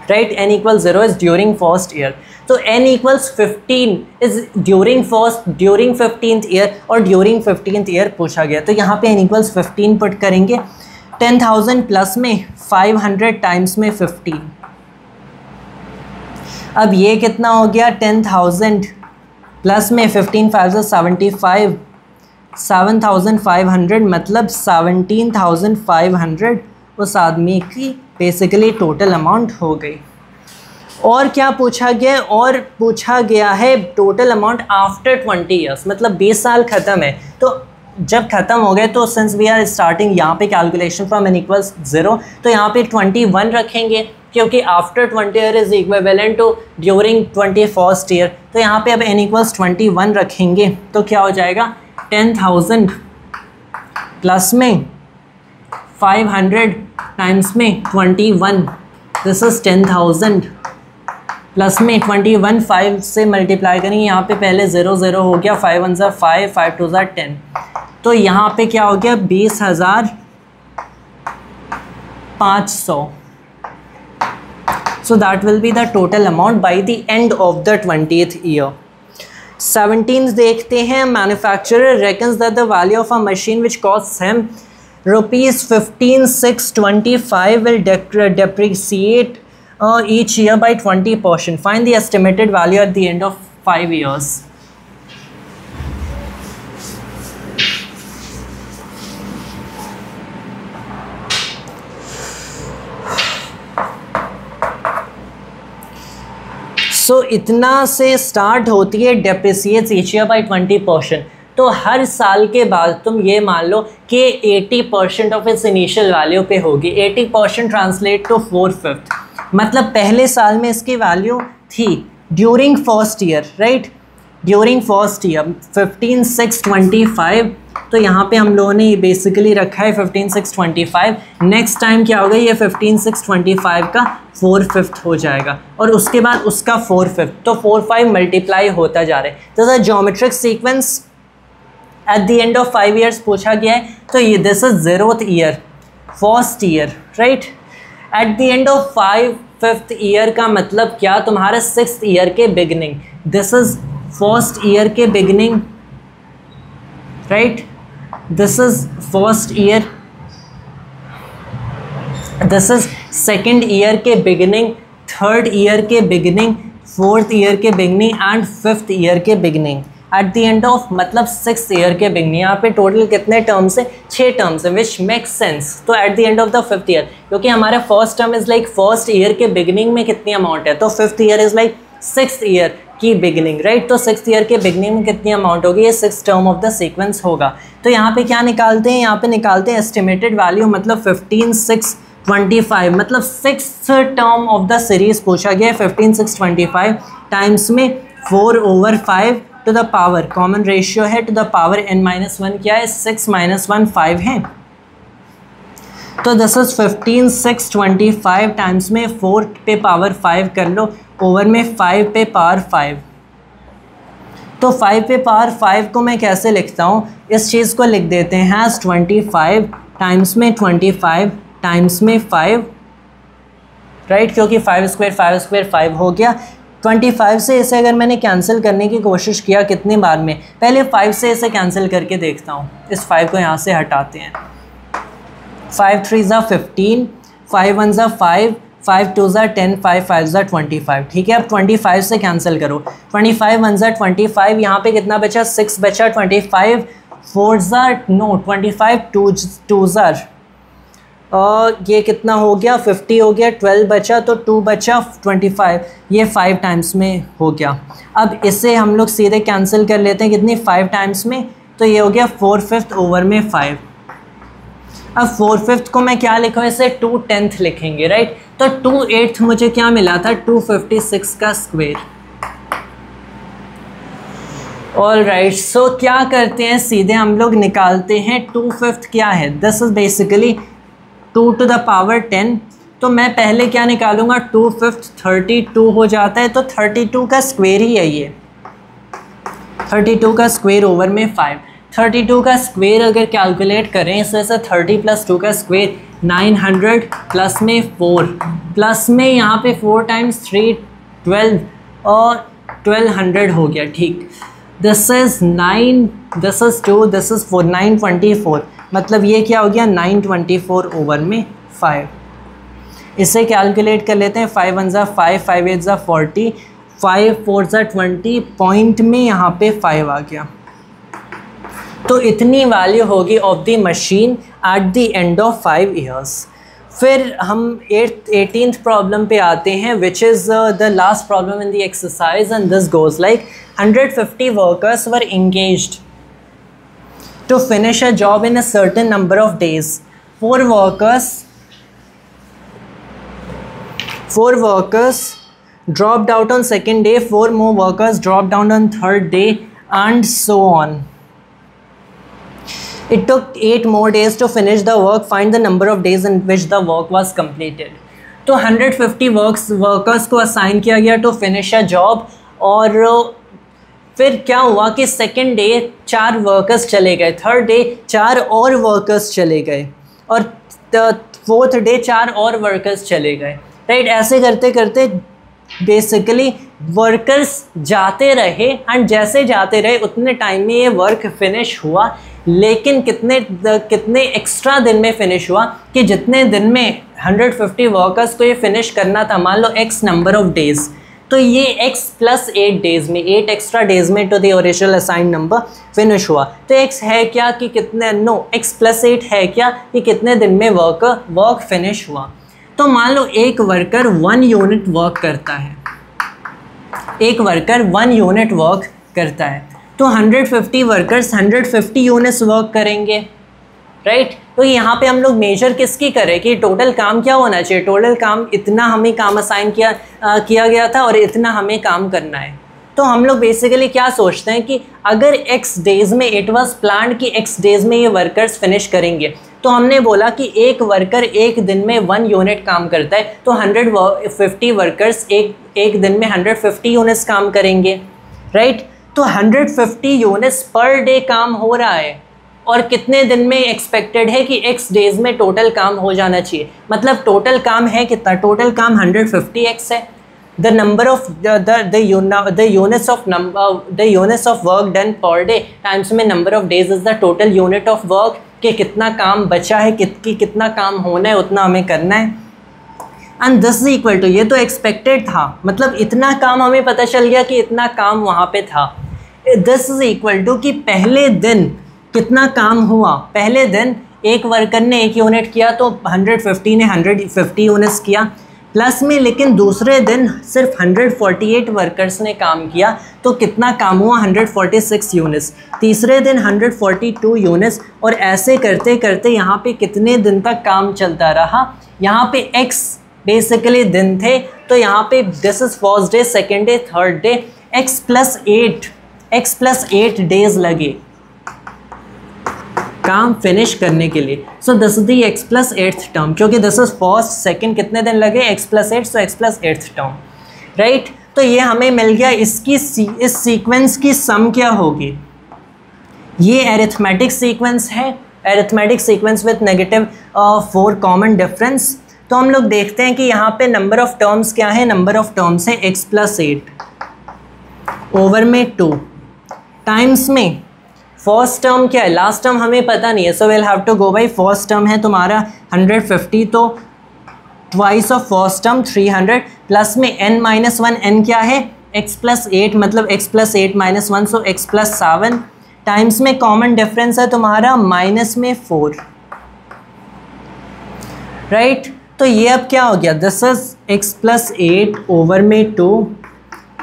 right, n = 0 is during first year. तो n = 15 is during 15th year, और ड्यूरिंग 15th ईयर पूछा गया, तो यहाँ पे n = 15 पुट करेंगे। 10,000 प्लस में 500 टाइम्स में 15, अब ये कितना हो गया 10,000 प्लस में 15 5 75, 7,500 मतलब 17,500 उस आदमी की बेसिकली टोटल अमाउंट हो गई। और क्या पूछा गया, और पूछा गया है टोटल अमाउंट आफ्टर 20 ईयर्स, मतलब 20 साल ख़त्म है, तो जब ख़त्म हो गए तो सिंस वी आर स्टार्टिंग यहाँ पे कैलकुलेशन फ्रॉम n इक्वल्स 0, तो यहाँ पे 21 रखेंगे क्योंकि after 20 year is equivalent to during 21st year, तो यहाँ पे अब n इक्वल्स 21 रखेंगे तो क्या हो जाएगा 10,000 प्लस में 500 टाइम्स में 21, दिस इज़ 10,000 प्लस में 21 5 से मल्टीप्लाई करेंगे, यहाँ पे पहले 0 0 हो गया, 5 1 ज़ा 5 5 2 ज़ा 10, तो यहाँ पे क्या हो गया 20,500। So that will be the total amount by the end of the 20th year. 17 देखते हैं, manufacturer reckons that the value of a machine which costs him ₹15,625 will depreciate each year by 20%. Find the estimated value at the end of 5 years. So इतना से start होती है depreciates each year by 20%. तो हर साल के बाद तुम ये मान लो कि 80% ऑफ इट्स इनिशियल वैल्यू पे होगी। 80% ट्रांसलेट टू 4/5, मतलब पहले साल में इसकी वैल्यू थी during first year, right, during first year 15,625, तो यहाँ पे हम लोगों ने बेसिकली रखा है 15,625। नेक्स्ट टाइम क्या होगा, ये 15,625 का 4/5 हो जाएगा और उसके बाद उसका 4/5, तो 4/5 मल्टीप्लाई होता जा रहा है। तो geometric sequence at the end of 5 years पूछा गया है, तो ये this is 0th year, first year, right. At the end of 5th year का मतलब क्या, तुम्हारा 6th ईयर के beginning, this is first year के beginning, right, this is first year, this is second year के बिगिनिंग, थर्ड ईयर के beginning, fourth year के beginning and 5th year के beginning. At the end of मतलब 6th year के beginning, यहाँ पे total कितने टर्म्स है, 6 टर्म्स है, विच मेक्स सेंस। तो eight the end of the 5th year, क्योंकि हमारा first term is like first year के बिगनिंग में कितनी अमाउंट है, तो 5th year is like 6th year की बिगनिंग, राइट। तो 6th ईयर के बिगनिंग में कितनी अमाउंट होगी, ये 6th term of the sequence होगा। तो यहाँ पे क्या निकालते हैं, यहाँ पे निकालते हैं एस्टिमेटेड वैल्यू, मतलब 15,625, मतलब 6th term of the series पूछा गया है 15,625 टाइम्स में 4/5 to the power, common ratio है टू द पावर n-1 क्या है, 6 - 1 5 है, तो दिस इज 15,625 टाइम्स में 4 पे पावर 5 कर लो, ओवर में 5 पे पावर 5। तो 5 पे पावर 5 को मैं कैसे लिखता हूँ, इस चीज़ को लिख देते हैं एज 25 टाइम्स में 25 टाइम्स में 5, राइट, क्योंकि 5 स्क्वायर 5 हो गया। 25 से इसे अगर मैंने कैंसिल करने की कोशिश किया कितने बार में, पहले 5 से इसे कैंसिल करके देखता हूँ, इस 5 को यहाँ से हटाते हैं, 5 3 ज़ा 15, 5 1 ज़ा 5, 5 2 ज़ा 10, 5 5 ज़ा 25, ठीक है। अब 25 से कैंसिल करो, 25 1 ज़ा 25, यहाँ पे कितना बचा, 6 बचा, 25 4 ज़ा नो 25 2 ज़ा ये कितना हो गया, 50 हो गया, 12 बचा तो 2 बचा 25, ये 5 टाइम्स में हो गया। अब इसे हम लोग सीधे कैंसिल कर लेते हैं, कितनी 5 टाइम्स में, तो ये हो गया 4/5 ओवर में 5। अब 4/5 को मैं क्या लिखूँ, इसे 2/10 लिखेंगे, राइट। तो 2/8 मुझे क्या मिला था, 256 का स्क्वायर। ऑल राइट, सो क्या करते हैं, सीधे हम लोग निकालते हैं 2/5 क्या है, this is basically 2 to the power 10। तो मैं पहले क्या निकालूंगा, 2/5 32 हो जाता है, तो 32 का स्क्वायर ही है ये, 32 का स्क्वायर ओवर में 5। 32 का स्क्वायर अगर कैलकुलेट करें, इसमें से 30 + 2 का स्क्वायर 900 प्लस में 4 प्लस में यहाँ पे 4 टाइम्स 3 12 और 1200 हो गया, ठीक। This is 9, this is 2, this is 4, 924, मतलब ये क्या हो गया 924 ओवर में 5। इसे कैलकुलेट कर लेते हैं, 5 1 ज़ा 5, 5 8 ज़ा 40, 5 4 20 पॉइंट में यहाँ पे 5 आ गया, तो इतनी वैल्यू होगी of the machine eight the end of 5 years. फिर हम 18th प्रॉब्लम पे आते हैं, which is the last problem in the exercise, and this goes like 150 workers were engaged to finish a job in a certain number of days. Four workers dropped out on second day, 4 more workers dropped down on third day, and so on. It took 8 more days to finish the work. Find the number of days in which the work was completed. तो 150 workers को assign किया गया to finish a job, और फिर क्या हुआ कि second day 4 workers चले गए, थर्ड डे 4 और वर्कर्स चले गए, और फोर्थ डे 4 और वर्कर्स चले गए, राइट। ऐसे करते करते बेसिकली वर्कर्स जाते रहे, एंड जैसे जाते रहे उतने टाइम में ये वर्क फिनिश हुआ। लेकिन कितने एक्स्ट्रा दिन में फिनिश हुआ कि जितने दिन में 150 वर्कर्स को ये फिनिश करना था, मान लो x नंबर ऑफ डेज, तो ये x + 8 डेज में, 8 एक्स्ट्रा डेज में to the original assign number finish हुआ। तो x है क्या कि कितने, नो x + 8 है क्या कि कितने दिन में वर्क फिनिश हुआ। तो मान लो एक वर्कर 1 यूनिट वर्क करता है, एक वर्कर 1 यूनिट वर्क करता है, तो 150 वर्कर्स 150 यूनिट्स वर्क करेंगे, राइट। तो यहाँ पे हम लोग मेजर किसकी करें कि टोटल काम क्या होना चाहिए, टोटल काम इतना हमें काम असाइन किया गया था और इतना हमें काम करना है। तो हम लोग बेसिकली क्या सोचते हैं कि अगर x डेज़ में इट वाज प्लान्ड कि x डेज़ में ये वर्कर्स फिनिश करेंगे, तो हमने बोला कि एक वर्कर एक दिन में 1 यूनिट काम करता है, तो 150 वर्कर्स एक दिन में 150 यूनिट्स काम करेंगे, राइट। तो 150 यूनिट्स पर डे काम हो रहा है, और कितने दिन में एक्सपेक्टेड है कि x डेज़ में टोटल काम हो जाना चाहिए। मतलब टोटल काम है कितना, टोटल काम 150x है। The number of the units of work done per day times में number of days is the total unit of work, कि कितना काम बचा है, कितना काम होना है उतना हमें करना है। And this is equal to, ये तो एक्सपेक्टेड था, मतलब इतना काम हमें पता चल गया कि इतना काम वहाँ पे था। दिस इज इक्वल टू कि पहले दिन कितना काम हुआ, पहले दिन एक वर्कर ने 1 यूनिट किया तो 150 ने 150 यूनिट्स किया, प्लस में लेकिन दूसरे दिन सिर्फ 148 वर्कर्स ने काम किया, तो कितना काम हुआ 146 यूनिट्स, तीसरे दिन 142 यूनिट्स, और ऐसे करते करते यहाँ पे कितने दिन तक काम चलता रहा। यहाँ पे x बेसिकली दिन थे, तो यहाँ पे this is first day, second day, third day, x + 8 days लगे काम फिनिश करने के लिए। So this is the x + 8th term, क्योंकि दिस इज फर्स्ट सेकंड कितने दिन लगे, x + 8, सो x + 8th टर्म, राइट। तो ये हमें मिल गया। इस सीक्वेंस की सम क्या होगी, ये एरिथमेटिक सीक्वेंस है, arithmetic sequence with -4 common difference. तो हम लोग देखते हैं कि यहाँ पे नंबर ऑफ टर्म्स क्या है, नंबर ऑफ टर्म्स है x + 8 ओवर में 2 टाइम्स में फर्स्ट टर्म क्या है, लास्ट टर्म हमें पता नहीं है, so will have to go by first term है तुम्हारा 150, तो twice of first term 300, plus में n-1, n क्या है x + 8, मतलब x + 8 - 1, सो x + 7, टाइम्स में कॉमन डिफरेंस है तुम्हारा माइनस में 4, राइट। तो ये अब क्या हो गया, दिस इज x + 8 ओवर में 2,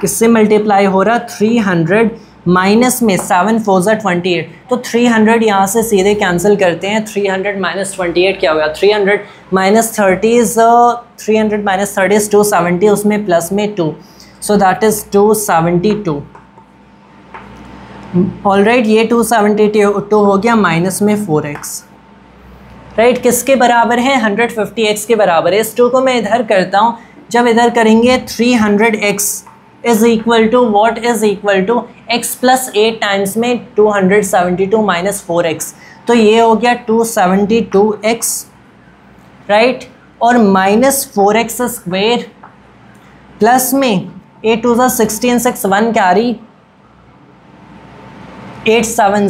किससे मल्टीप्लाई हो रहा 300, माइनस में 7 4 28, तो 300 यहाँ से सीधे कैंसिल करते हैं, 300 - 28 क्या होगा, 300 - 30 इज़ 270, उसमें प्लस में 2, सो दैट इज़ 272, ऑलराइट। ये 272 हो गया, माइनस में 4x, राइट। किसके बराबर है, 150x के बराबर है। इस 2 को मैं इधर करता हूँ, जब इधर करेंगे 300x is equal to what, is equal to x + 8 times में 272 - 4x, तो ये हो गया 272x, राइट, और -4x² प्लस में 8 2 16, 6 1 कैरी, 8 7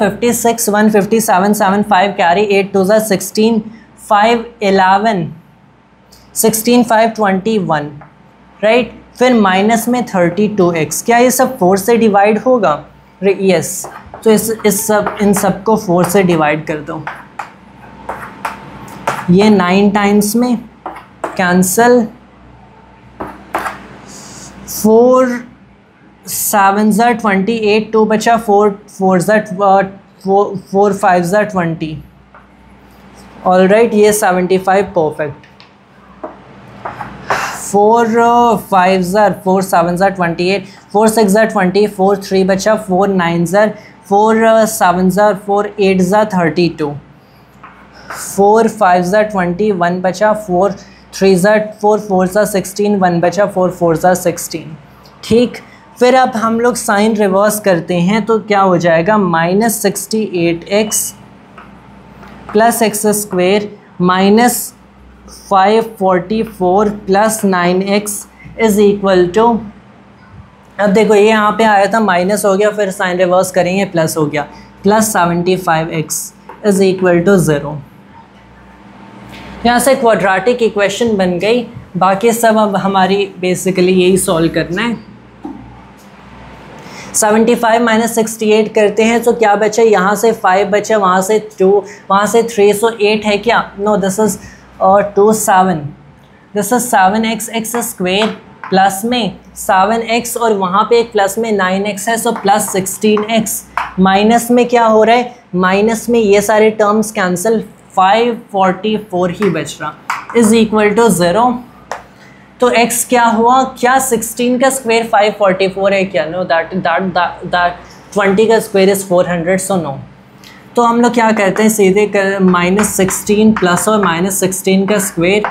56, 1 57 7 5 कैरी, 8 2 16, 5 11, 16 5 21, राइट। फिर माइनस में 32x, क्या ये सब 4 से डिवाइड होगा? यस, तो इन सब को 4 से डिवाइड कर दो। ये 9 टाइम्स में कैंसल, 4 7 ज़ा 28, 2 बचा, 4 5 ज़ा 20। ऑल राइट, ये 75 परफेक्ट। 4 5 ज़ा 4 7 ज़ा 28, 4 6 ज़ा 20, 4 3 बचा, 4 9 ज़ा 4 7 ज़ा 4 8 ज़ा 32, 4 5 ज़ा 20, 1 बचा, 4 3 ज़ा 4 4 ज़ा 16, 1 बचा, 4 4 ज़ा 16। ठीक, फिर अब हम लोग साइन रिवर्स करते हैं तो क्या हो जाएगा? Minus 68x plus X square minus 544 plus 9x is equal to, अब देखो ये यहाँ पे आया था माइनस हो गया, फिर साइन रिवर्स करेंगे प्लस हो गया, plus 75x is equal to 0। यहाँ से क्वाड्रेटिक इक्वेशन बन गई। बाकी सब अब हमारी बेसिकली यही सॉल्व करना है। 75 माइनस 68 करते हैं तो क्या बचे? यहाँ से 5 बचे, वहाँ से 2, वहाँ से 3, सो 8 है क्या? No, this is 2 7, this is 7x X square plus में 7x और वहाँ पे एक प्लस में 9x है, सो प्लस 16x। माइनस में क्या हो रहा है? माइनस में ये सारे टर्म्स कैंसिल, 544 ही बच रहा, इज़ इक्वल टू 0। तो x क्या हुआ? क्या 16 का स्क्वायर 544 है क्या? नो, दैट 20 का स्क्वायर इज़ 400, सो नो। तो हम लोग क्या करते हैं, सीधे कर माइनस 16 प्लस और माइनस 16 का स्क्वायर,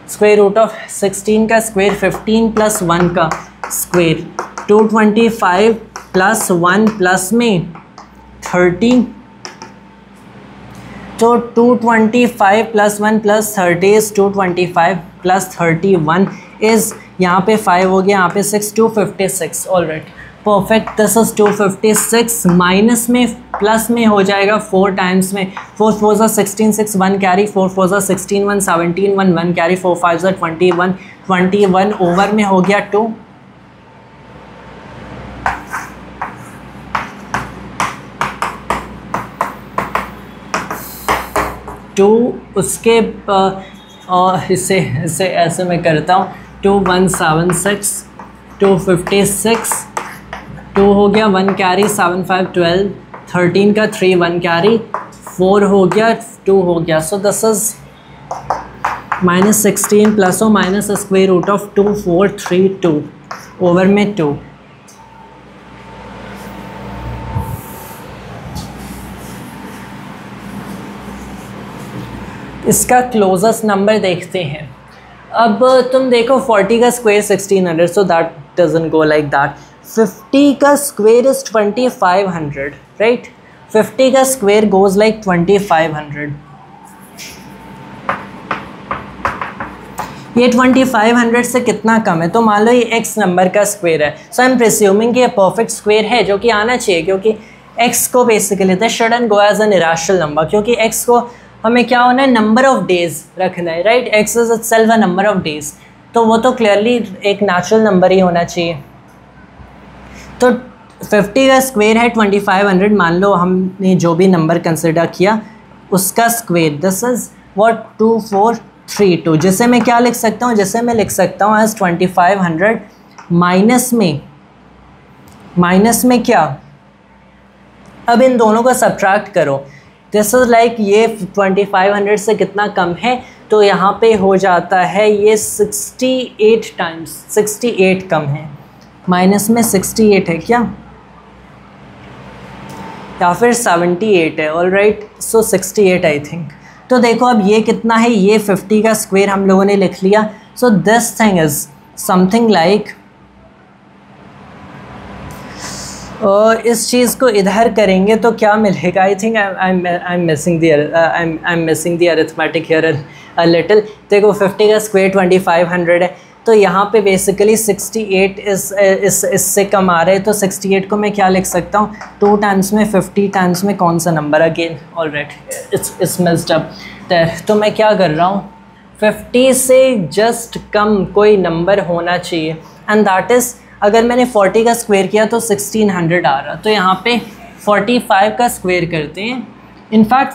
स्क्वायर रूट ऑफ 16 का स्क्वायर 15 प्लस 1 का स्क्वायर, 225 प्लस 1 प्लस में 30, तो 225 plus 1 plus 30 is 225 plus 31 is, यहाँ पे 5 हो गया, यहाँ पे 6, 256। All right, perfect, this is 256। Minus में प्लस में हो जाएगा 4 टाइम्स में, 4 4 ज़ा 16, 6 1 कैरी, 4 4 ज़ा 16, 1 17, 1 1 कैरी, 4 5 ज़ा 21, 21 ओवर में हो गया 2। उसके इसे ऐसे मैं करता हूँ, 2176, 256, 2 हो गया, 1 कैरी, 7 5 12, 13 का 3 1 कैरी, 4 हो गया, 2 हो गया, so this is minus 16 plus और minus square root of 2432 over में 2। इसका क्लोजेस्ट नंबर देखते हैं। अब तुम देखो 40 का square 1600, so that doesn't go like that. 50 का स्क्वायर इज़ 2500, राइट? 50 का स्क्वायर गोज़ लाइक 2500। ये 2500 से कितना कम है? तो मान लो ये x नंबर का स्क्वायर है, सो आई एम प्रिज्यूमिंग कि ये परफेक्ट स्क्वायर है, जो कि आना चाहिए, क्योंकि x को basically this shouldn't go as an irrational number, क्योंकि x को हमें क्या होना है? नंबर ऑफ डेज रखना है, right? x is itself a number of days, तो वो तो क्लियरली एक नेचुरल नंबर ही होना चाहिए। तो 50 का स्क्वायर है 2500, मान लो हमने जो भी नंबर कंसिडर किया उसका स्क्वायर, दिस इज व्हाट 2432, जिसे मैं क्या लिख सकता हूँ? जिसे मैं लिख सकता हूँ एज 2500 माइनस में क्या? अब इन दोनों को सब्ट्रैक्ट करो, दिस इज़ लाइक ये 2500 से कितना कम है? तो यहाँ पे हो जाता है ये 68 टाइम्स, 68 कम है, माइनस में 68 है क्या, या फिर 78 है? All right, so 68 I think. तो देखो अब ये कितना है? ये 50 का स्क्वायर हम लोगों ने लिख लिया, so this thing is something like, इस चीज़ को इधर करेंगे तो क्या मिलेगा? आई think I am missing the arithmetic here a little. देखो 50 का स्क्वायर 2500 है, तो यहाँ पे बेसिकली 68 इससे कम आ रहे हैं, तो 68 को मैं क्या लिख सकता हूँ? 2 टाइम्स में 50 टाइम्स में कौन सा number? Again all right, it's missed up. तो मैं क्या कर रहा हूँ? 50 से जस्ट कम कोई नंबर होना चाहिए, एंड दैट इज़ अगर मैंने 40 का स्क्वायर किया तो 1600 आ रहा, तो यहाँ पे 45 का स्क्वायर करते हैं। इनफैक्ट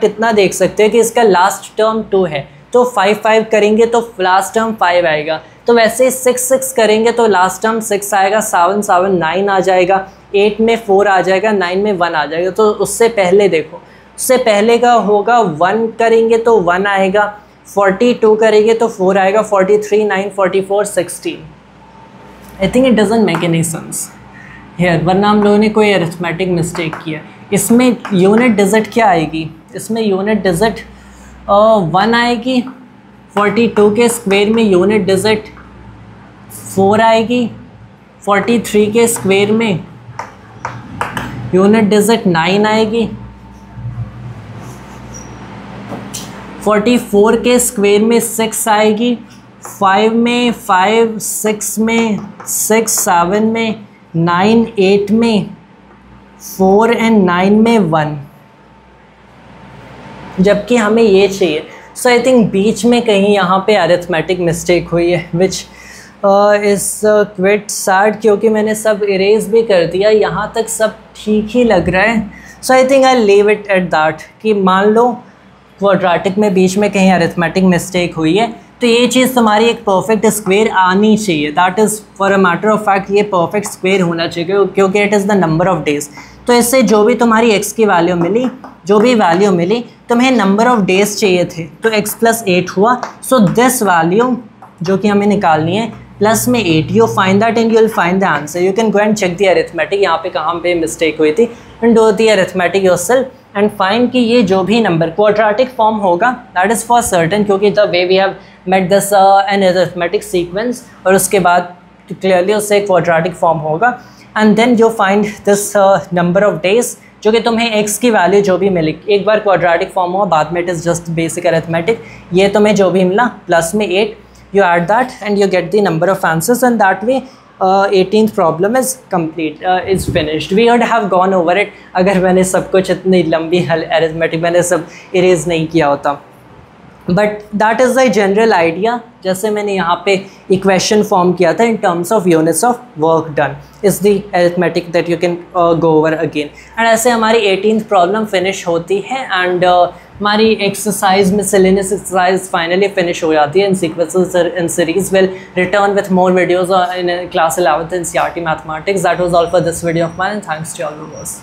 इतना देख सकते हैं कि इसका लास्ट टर्म 2 है, तो 5 करेंगे तो लास्ट टर्म 5 आएगा, तो वैसे 6 करेंगे तो लास्ट टर्म 6 आएगा, 7 9 आ जाएगा, 8 में 4 आ जाएगा, 9 में 1 आ जाएगा। तो उससे पहले देखो, उससे पहले का होगा 1 करेंगे तो 1 आएगा, 42 करेंगे तो 4 आएगा, 43 9 44 16। I think it doesn't make any sense here, वरना हम लोगों ने कोई अरिथमेटिक मिस्टेक किया। इसमें यूनिट डिजिट क्या आएगी, इसमें यूनिट डिजिट 1 आएगी, 42 के स्क्वायर में यूनिट डिजिट 4 आएगी, 43 के स्क्वायर में यूनिट डिजिट 9 आएगी, 44 के स्क्वायर में 6 आएगी, 5 में 5, 6 में 6, 7 में 9, 8 में 4 एंड 9 में 1, जबकि हमें ये चाहिए। सो आई थिंक बीच में कहीं यहाँ पे अरिथमेटिक मिस्टेक हुई है, विच इज़ क्विट सैड, क्योंकि मैंने सब इरेज भी कर दिया, यहाँ तक सब ठीक ही लग रहा है। So I think I leave it at that कि मान लो क्वाड्रेटिक में बीच में कहीं अरिथमेटिक मिस्टेक हुई है, तो ये चीज़ तुम्हारी एक परफेक्ट स्क्वायर आनी चाहिए। That is for a matter of fact ये परफेक्ट स्क्वायर होना चाहिए, क्योंकि it is the number of days. तो इससे जो भी तुम्हारी x की वैल्यू मिली, जो भी वैल्यू मिली, तुम्हें नंबर ऑफ डेज चाहिए थे, तो x + 8 हुआ। सो दिस वैल्यू जो कि हमें निकालनी है प्लस में 8, you find that and you will find the answer. You can go and check the arithmetic, यहाँ पे कहाँ पे मिस्टेक हुई थी, and do the arithmetic yourself and find कि ये जो भी नंबर क्वाड्रेटिक फॉर्म होगा, दैट इज़ फॉर सर्टेन, क्योंकि the way we have met this an arithmetic sequence, और उसके बाद क्लियरली उससे क्वाड्रेटिक फॉर्म होगा। And then you find this number of days, जो कि तुम्हें x की वैल्यू जो भी मिली, एक बार क्वाड्रेटिक फॉर्म हुआ, बाद में it is just basic arithmetic, ये तुम्हें जो भी मिला प्लस में 8, you add that and you get the number of answers, and that way 18th problem is complete, is finished. We would have gone over it अगर मैंने सब कुछ इतनी लंबी अरिथमेटिक मैंने सब इरेज नहीं किया होता, but that is the general idea. जैसे मैंने यहाँ पे इक्वेशन फॉर्म किया था in terms of units of work done is the arithmetic that you can go over again. And ऐसे हमारी 18th प्रॉब्लम फिनिश होती है, एंड हमारी exercise miscellaneous exercise finally finish हो जाती है in sequences in series. Will return with more videos in class 11th NCERT mathematics. That was all for this video of mine, and thanks to all viewers.